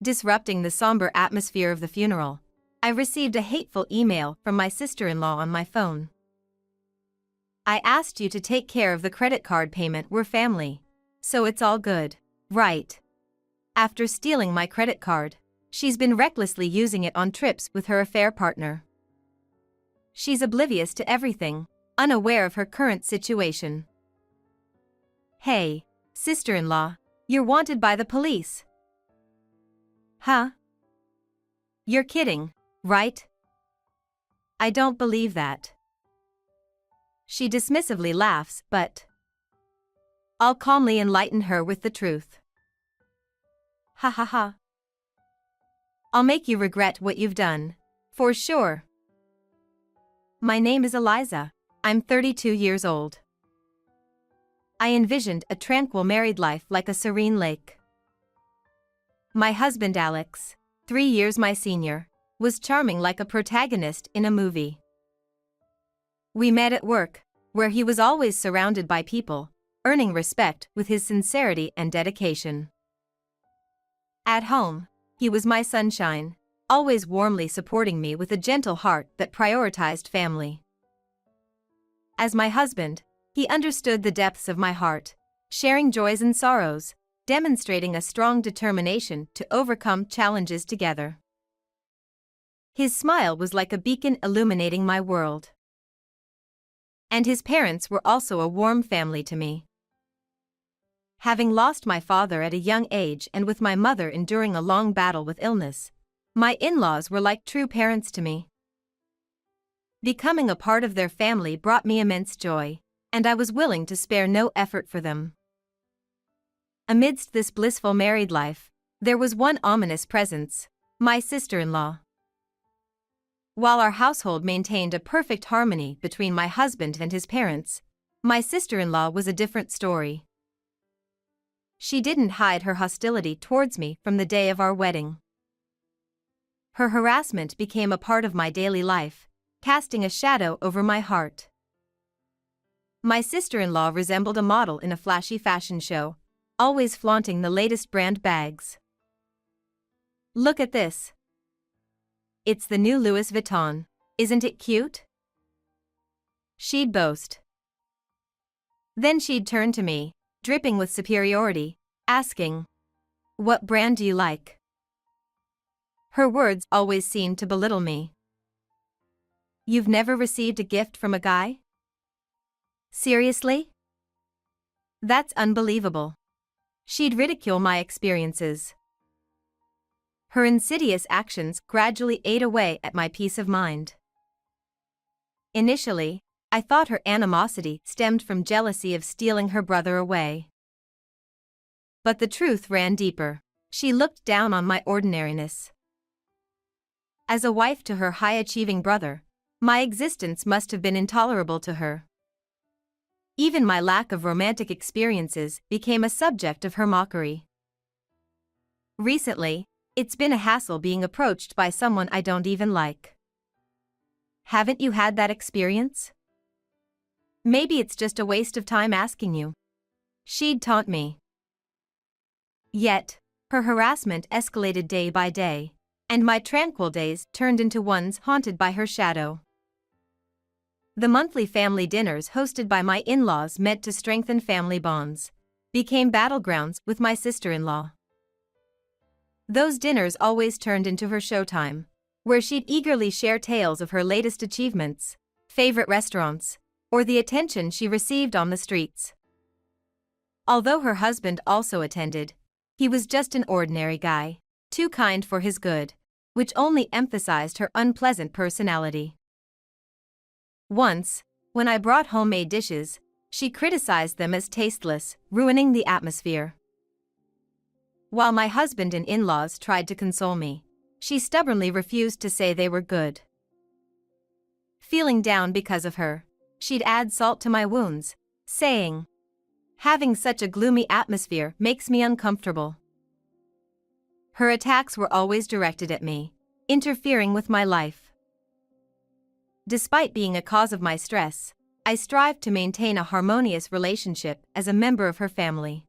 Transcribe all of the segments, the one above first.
Disrupting the somber atmosphere of the funeral, I received a hateful email from my sister-in-law on my phone. I asked you to take care of the credit card payment. We're family. So it's all good, right? After stealing my credit card, she's been recklessly using it on trips with her affair partner. She's oblivious to everything, unaware of her current situation. Hey, sister-in-law, you're wanted by the police. Huh? You're kidding, right? I don't believe that. She dismissively laughs, but I'll calmly enlighten her with the truth. Ha ha ha. I'll make you regret what you've done, for sure. My name is Eliza. I'm 32 years old. I envisioned a tranquil married life like a serene lake. My husband Alex, 3 years my senior, was charming like a protagonist in a movie. We met at work, where he was always surrounded by people, earning respect with his sincerity and dedication. At home, he was my sunshine, always warmly supporting me with a gentle heart that prioritized family. As my husband, he understood the depths of my heart, sharing joys and sorrows, demonstrating a strong determination to overcome challenges together. His smile was like a beacon illuminating my world. And his parents were also a warm family to me. Having lost my father at a young age and with my mother enduring a long battle with illness, my in-laws were like true parents to me. Becoming a part of their family brought me immense joy, and I was willing to spare no effort for them. Amidst this blissful married life, there was one ominous presence, my sister-in-law. While our household maintained a perfect harmony between my husband and his parents, my sister-in-law was a different story. She didn't hide her hostility towards me from the day of our wedding. Her harassment became a part of my daily life, casting a shadow over my heart. My sister-in-law resembled a model in a flashy fashion show, always flaunting the latest brand bags. Look at this. It's the new Louis Vuitton, isn't it cute? She'd boast. Then she'd turn to me, dripping with superiority, asking, "What brand do you like?" Her words always seemed to belittle me. You've never received a gift from a guy? Seriously? That's unbelievable. She'd ridicule my experiences. Her insidious actions gradually ate away at my peace of mind. Initially, I thought her animosity stemmed from jealousy of stealing her brother away. But the truth ran deeper. She looked down on my ordinariness. As a wife to her high-achieving brother, my existence must have been intolerable to her. Even my lack of romantic experiences became a subject of her mockery. Recently, it's been a hassle being approached by someone I don't even like. Haven't you had that experience? Maybe it's just a waste of time asking you. She'd taunt me. Yet, her harassment escalated day by day, and my tranquil days turned into ones haunted by her shadow. The monthly family dinners hosted by my in-laws meant to strengthen family bonds, became battlegrounds with my sister-in-law. Those dinners always turned into her showtime, where she'd eagerly share tales of her latest achievements, favorite restaurants, or the attention she received on the streets. Although her husband also attended, he was just an ordinary guy, too kind for his good, which only emphasized her unpleasant personality. Once, when I brought homemade dishes, she criticized them as tasteless, ruining the atmosphere. While my husband and in-laws tried to console me, she stubbornly refused to say they were good. Feeling down because of her, she'd add salt to my wounds, saying, "Having such a gloomy atmosphere makes me uncomfortable." Her attacks were always directed at me, interfering with my life. Despite being a cause of my stress, I strived to maintain a harmonious relationship as a member of her family.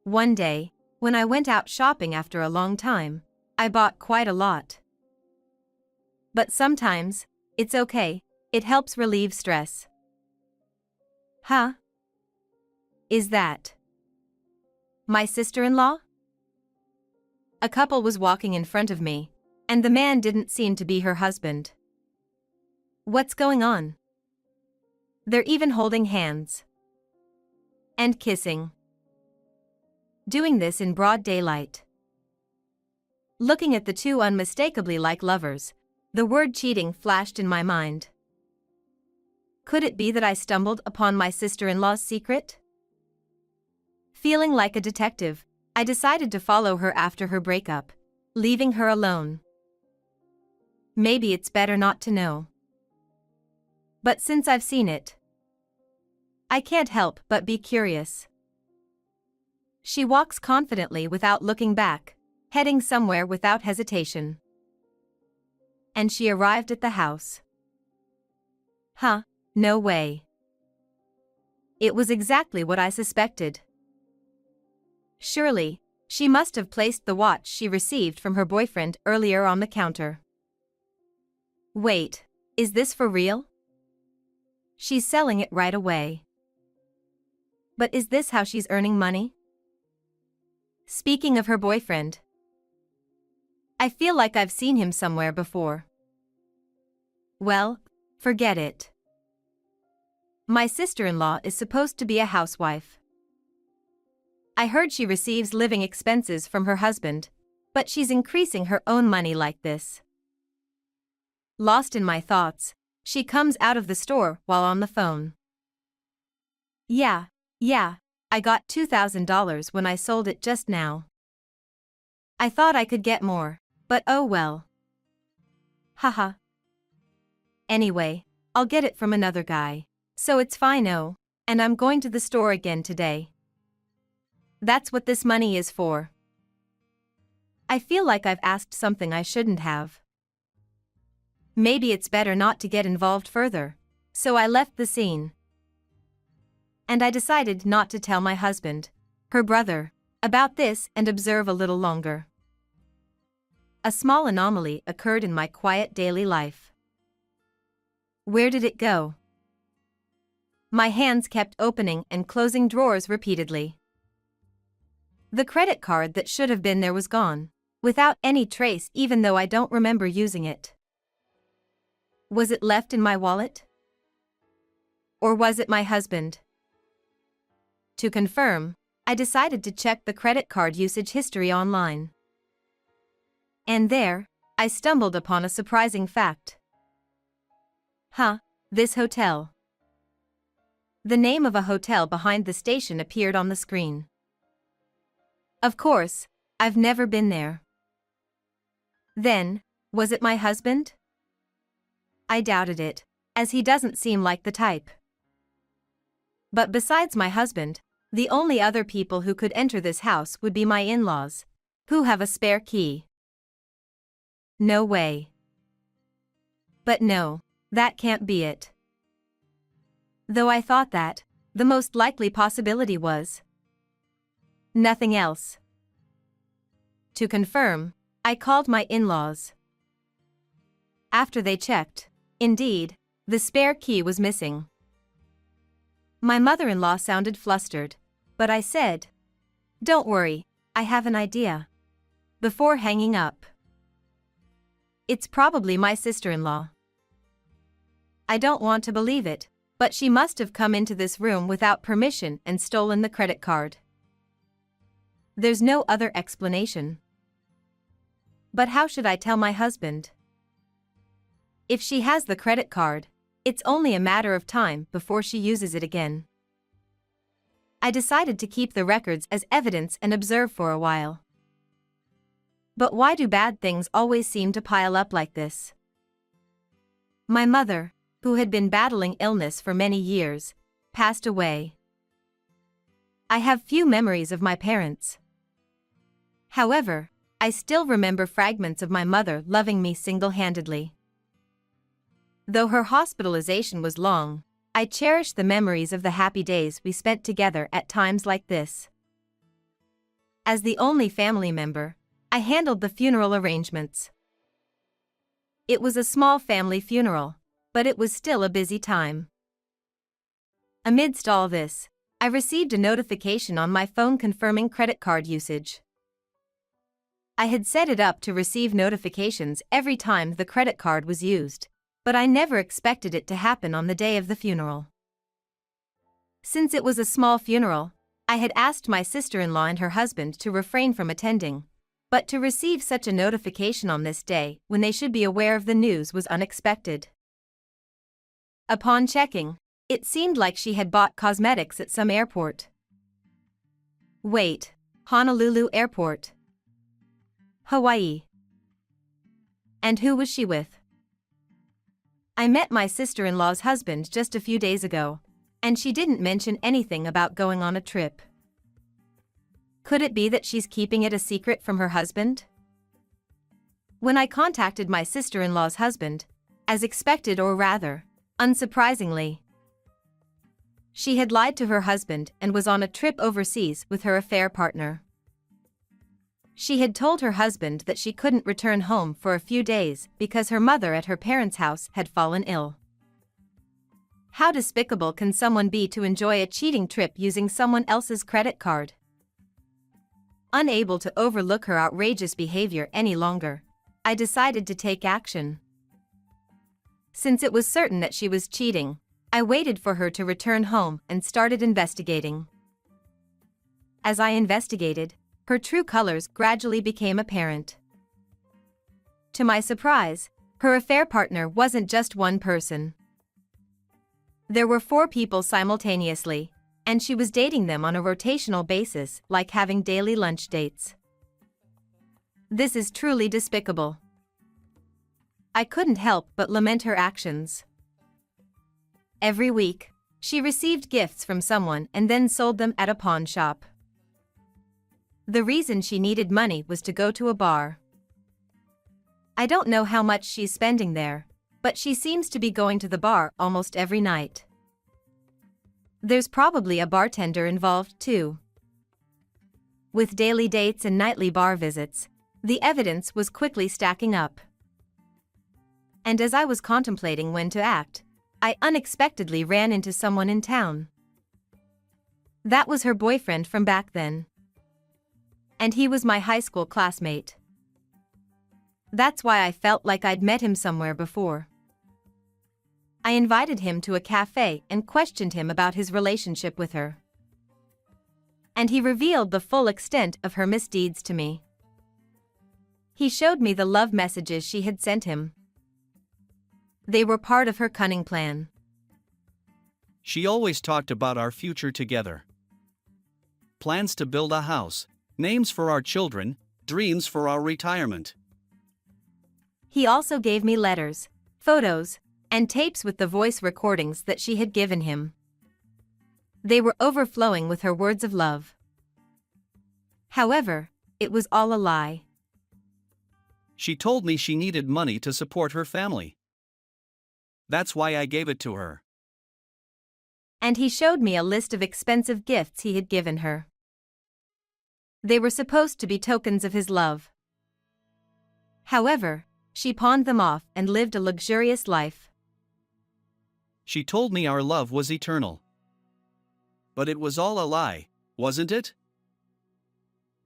One day, When I went out shopping after a long time, I bought quite a lot. But sometimes, it's okay, it helps relieve stress. Huh? Is that my sister-in-law? A couple was walking in front of me, and the man didn't seem to be her husband. What's going on? They're even holding hands. And kissing. Doing this in broad daylight. Looking at the two unmistakably like lovers, the word cheating flashed in my mind. Could it be that I stumbled upon my sister-in-law's secret? Feeling like a detective, I decided to follow her after her breakup, leaving her alone. Maybe it's better not to know. But since I've seen it, I can't help but be curious. She walks confidently without looking back, heading somewhere without hesitation. And she arrived at the house. Huh, no way. It was exactly what I suspected. Surely, she must have placed the watch she received from her boyfriend earlier on the counter. Wait, is this for real? She's selling it right away. But is this how she's earning money? Speaking of her boyfriend, I feel like I've seen him somewhere before. Well, forget it. My sister-in-law is supposed to be a housewife. I heard she receives living expenses from her husband, but she's increasing her own money like this. Lost in my thoughts, she comes out of the store while on the phone. Yeah, I got $2,000 when I sold it just now. I thought I could get more, but oh well. Haha. Anyway, I'll get it from another guy, so it's fine. Oh, and I'm going to the store again today. That's what this money is for. I feel like I've asked something I shouldn't have. Maybe it's better not to get involved further, so I left the scene. And I decided not to tell my husband, her brother, about this and observe a little longer. A small anomaly occurred in my quiet daily life. Where did it go? My hands kept opening and closing drawers repeatedly. The credit card that should have been there was gone, without any trace, even though I don't remember using it. Was it left in my wallet? Or was it my husband? To confirm, I decided to check the credit card usage history online. And there, I stumbled upon a surprising fact. Huh, this hotel. The name of a hotel behind the station appeared on the screen. Of course, I've never been there. Then, was it my husband? I doubted it, as he doesn't seem like the type. But besides my husband, the only other people who could enter this house would be my in-laws, who have a spare key. No way. But no, that can't be it. Though I thought that, the most likely possibility was nothing else. To confirm, I called my in-laws. After they checked, indeed, the spare key was missing. My mother-in-law sounded flustered, but I said, "Don't worry, I have an idea," before hanging up. It's probably my sister-in-law. I don't want to believe it, but she must have come into this room without permission and stolen the credit card. There's no other explanation. But how should I tell my husband? If she has the credit card, it's only a matter of time before she uses it again. I decided to keep the records as evidence and observe for a while. But why do bad things always seem to pile up like this? My mother, who had been battling illness for many years, passed away. I have few memories of my parents. However, I still remember fragments of my mother loving me single-handedly. Though her hospitalization was long, I cherish the memories of the happy days we spent together at times like this. As the only family member, I handled the funeral arrangements. It was a small family funeral, but it was still a busy time. Amidst all this, I received a notification on my phone confirming credit card usage. I had set it up to receive notifications every time the credit card was used, but I never expected it to happen on the day of the funeral. Since it was a small funeral, I had asked my sister-in-law and her husband to refrain from attending, but to receive such a notification on this day when they should be aware of the news was unexpected. Upon checking, it seemed like she had bought cosmetics at some airport. Wait, Honolulu Airport. Hawaii. And who was she with? I met my sister-in-law's husband just a few days ago, and she didn't mention anything about going on a trip. Could it be that she's keeping it a secret from her husband? When I contacted my sister-in-law's husband, as expected or rather, unsurprisingly, she had lied to her husband and was on a trip overseas with her affair partner. She had told her husband that she couldn't return home for a few days because her mother at her parents' house had fallen ill. How despicable can someone be to enjoy a cheating trip using someone else's credit card? Unable to overlook her outrageous behavior any longer, I decided to take action. Since it was certain that she was cheating, I waited for her to return home and started investigating. As I investigated, her true colors gradually became apparent. To my surprise, her affair partner wasn't just one person. There were 4 people simultaneously, and she was dating them on a rotational basis, like having daily lunch dates. This is truly despicable. I couldn't help but lament her actions. Every week, she received gifts from someone and then sold them at a pawn shop. The reason she needed money was to go to a bar. I don't know how much she's spending there, but she seems to be going to the bar almost every night. There's probably a bartender involved too. With daily dates and nightly bar visits, the evidence was quickly stacking up. And as I was contemplating when to act, I unexpectedly ran into someone in town. That was her boyfriend from back then. And he was my high school classmate. That's why I felt like I'd met him somewhere before. I invited him to a cafe and questioned him about his relationship with her. And he revealed the full extent of her misdeeds to me. He showed me the love messages she had sent him. They were part of her cunning plan. She always talked about our future together. Plans to build a house, names for our children, dreams for our retirement. He also gave me letters, photos, and tapes with the voice recordings that she had given him. They were overflowing with her words of love. However, it was all a lie. She told me she needed money to support her family. That's why I gave it to her. And he showed me a list of expensive gifts he had given her. They were supposed to be tokens of his love. However, she pawned them off and lived a luxurious life. She told me our love was eternal. But it was all a lie, wasn't it?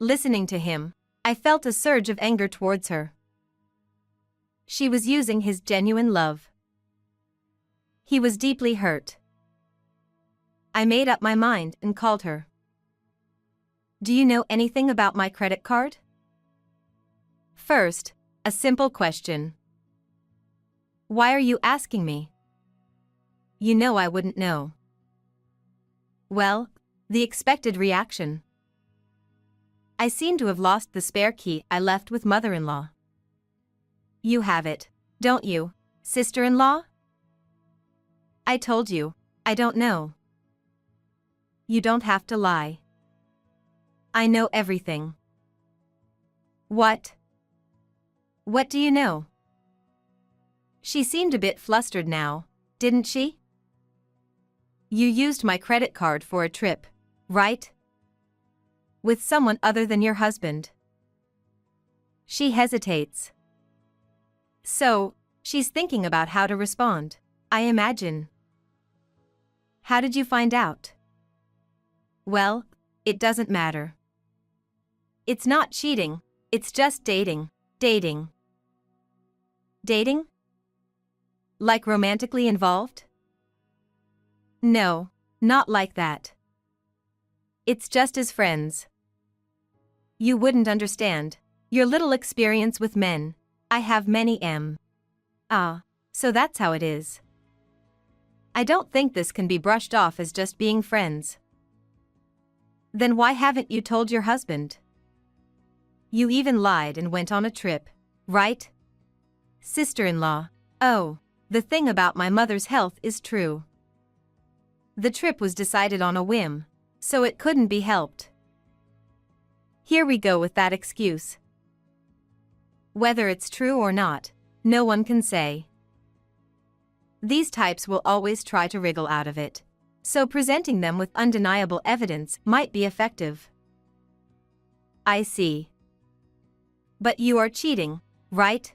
Listening to him, I felt a surge of anger towards her. She was using his genuine love. He was deeply hurt. I made up my mind and called her. Do you know anything about my credit card? First, a simple question. Why are you asking me? You know I wouldn't know. Well, the expected reaction. I seem to have lost the spare key I left with mother-in-law. You have it, don't you, sister-in-law? I told you, I don't know. You don't have to lie. I know everything. What? What do you know? She seemed a bit flustered now, didn't she? You used my credit card for a trip, right? With someone other than your husband. She hesitates. So, she's thinking about how to respond, I imagine. How did you find out? Well, it doesn't matter. It's not cheating, it's just dating. Dating. Dating? Like romantically involved? No, not like that. It's just as friends. You wouldn't understand. Your little experience with men. I have many Ah, so that's how it is. I don't think this can be brushed off as just being friends. Then why haven't you told your husband? You even lied and went on a trip, right? Sister-in-law. Oh, the thing about my mother's health is true. The trip was decided on a whim, so it couldn't be helped. Here we go with that excuse. Whether it's true or not, no one can say. These types will always try to wriggle out of it, so presenting them with undeniable evidence might be effective. I see. But you are cheating, right?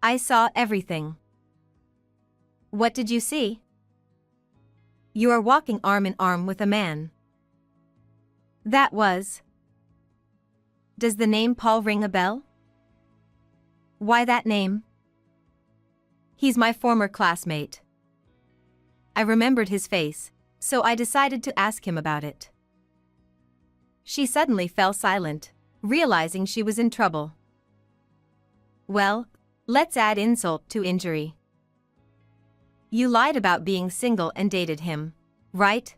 I saw everything. What did you see? You are walking arm in arm with a man. That was. Does the name Paul ring a bell? Why that name? He's my former classmate. I remembered his face, so I decided to ask him about it. She suddenly fell silent, realizing she was in trouble. Well, let's add insult to injury. You lied about being single and dated him, right?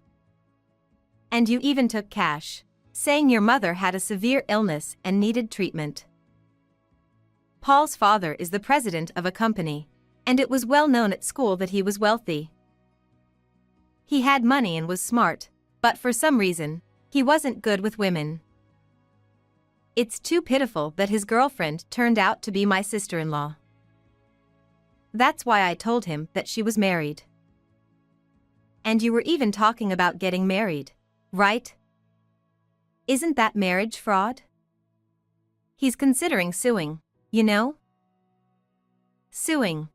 And you even took cash, saying your mother had a severe illness and needed treatment. Paul's father is the president of a company, and it was well known at school that he was wealthy. He had money and was smart, but for some reason, he wasn't good with women. It's too pitiful that his girlfriend turned out to be my sister-in-law. That's why I told him that she was married. And you were even talking about getting married, right? Isn't that marriage fraud? He's considering suing, you know? Suing.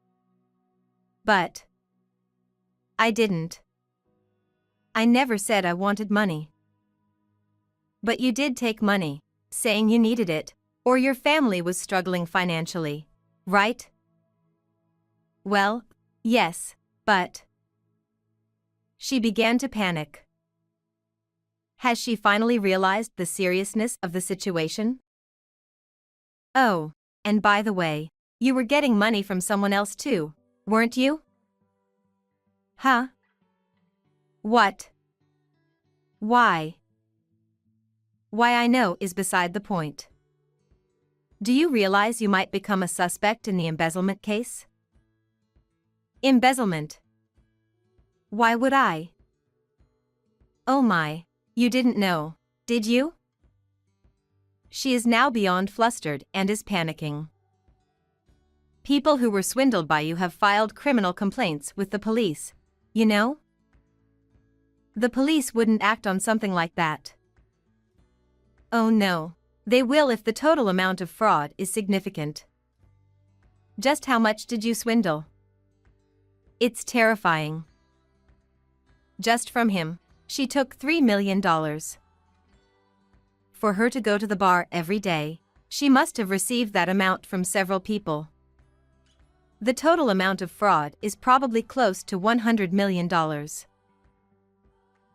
But I didn't. I never said I wanted money. But you did take money, saying you needed it, or your family was struggling financially, right? Well, yes, but. She began to panic. Has she finally realized the seriousness of the situation? Oh, and by the way, you were getting money from someone else too, weren't you? Huh? What? Why? Why I know is beside the point. Do you realize you might become a suspect in the embezzlement case? Embezzlement. Why would I? Oh my, you didn't know, did you? She is now beyond flustered and is panicking. People who were swindled by you have filed criminal complaints with the police, you know? The police wouldn't act on something like that. Oh no, they will if the total amount of fraud is significant. Just how much did you swindle? It's terrifying. Just from him, she took $3 million. For her to go to the bar every day, she must have received that amount from several people. The total amount of fraud is probably close to $100 million.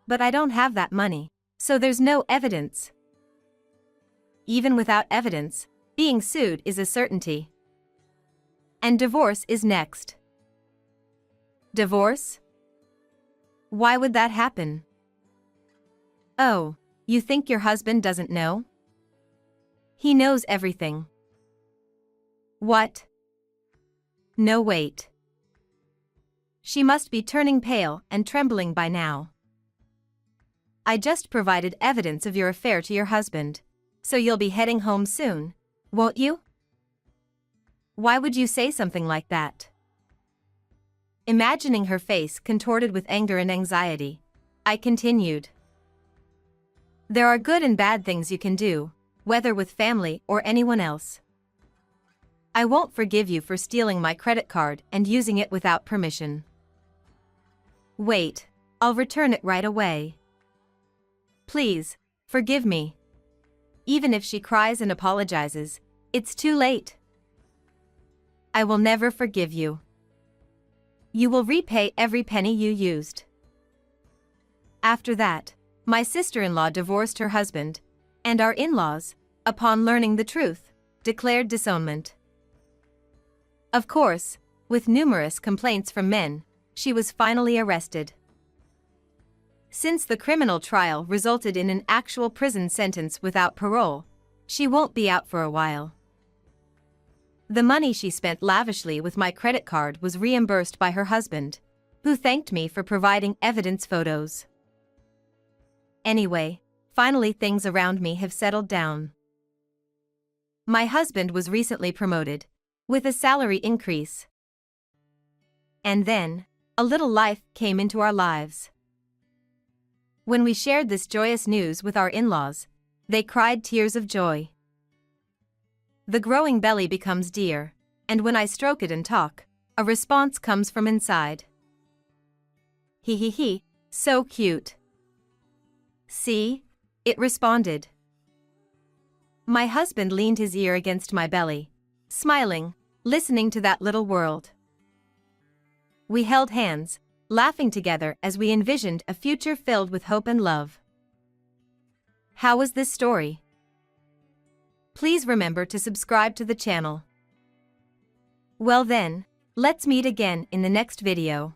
But I don't have that money, so there's no evidence. Even without evidence, being sued is a certainty. And divorce is next. Divorce? Why would that happen? Oh, you think your husband doesn't know? He knows everything. What? No, wait. She must be turning pale and trembling by now. I just provided evidence of your affair to your husband, so you'll be heading home soon, won't you? Why would you say something like that? Imagining her face contorted with anger and anxiety, I continued. There are good and bad things you can do, whether with family or anyone else. I won't forgive you for stealing my credit card and using it without permission. Wait, I'll return it right away. Please, forgive me. Even if she cries and apologizes, it's too late. I will never forgive you. You will repay every penny you used. After that, my sister-in-law divorced her husband, and our in-laws, upon learning the truth, declared disownment. Of course, with numerous complaints from men, she was finally arrested. Since the criminal trial resulted in an actual prison sentence without parole, she won't be out for a while. The money she spent lavishly with my credit card was reimbursed by her husband, who thanked me for providing evidence photos. Anyway, finally things around me have settled down. My husband was recently promoted, with a salary increase. And then, a little life came into our lives. When we shared this joyous news with our in-laws, they cried tears of joy. The growing belly becomes dear, and when I stroke it and talk, a response comes from inside. He he he, so cute. See? It responded. My husband leaned his ear against my belly, smiling, listening to that little world. We held hands, laughing together as we envisioned a future filled with hope and love. How was this story? Please remember to subscribe to the channel. Well then, let's meet again in the next video.